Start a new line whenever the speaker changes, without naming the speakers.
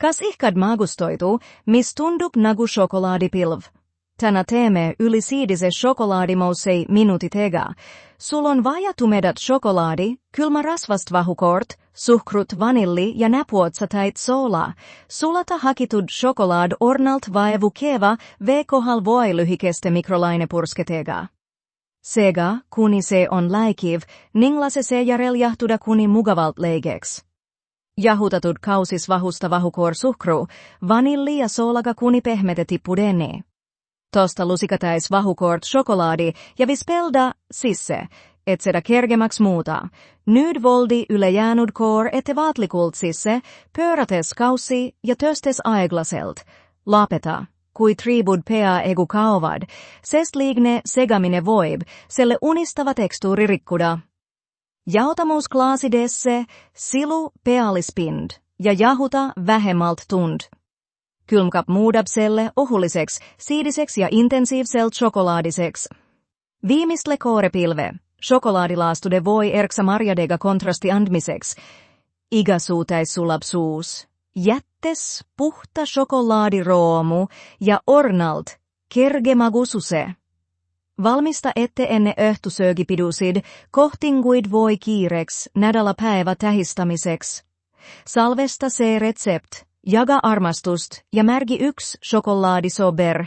Kas ihkad magustoituu, mis tundub nagu šokolaadipilv. Tänä teemme yli siidise šokolaadimousei minutitega. Sul on vaja tumedat šokolaadi, kylmä rasvastvahukort, suhkrut, vanilli ja näpuotsatäit soolaa. Sulata hakitud šokolaad ornalt vaevukeva v-kohal voi lyhikeste mikrolainepursketega. Sega, kuni se on läikiv, ninglase se jahtuda kuni mugavalt leigeks. Jahutatut kausisvahusta vahukor suhkru, vanilli ja soolaga kuni pehmeteti pudeni. Tosta lusikatäis vahukort šokolaadi ja vispelda sisse, et seda kergemaks muuta. Nüüd voldi üle jäänud koor ettevaatlikult sisse, pöörates kaussi ja tõstes aeglaselt. Lapeta, kui triibud pea egu kaovad, sest liigne segamine voib selle unistava tekstuuri rikkuda. Jaotamus klaasidesse, silu pealispind ja jahuta vähemmalt tund. Kylmkap muudab selle ohulliseksi, siidiseksi ja intensiivselt šokolaadiseksi. Viimistle koorepilve, šokolaadilaastude voi erksa marjadega kontrasti andmiseksi. Igasuutäis sulapsuus, jättes puhta šokolaadiroomu ja ornalt kergemagususe. Valmista ette enne öhtysöögipidusid, kohtinguid voi kiireks nädalapäivä tähistamiseksi. Salvesta se recept, jaga armastust ja märgi 1 šokolaadisober.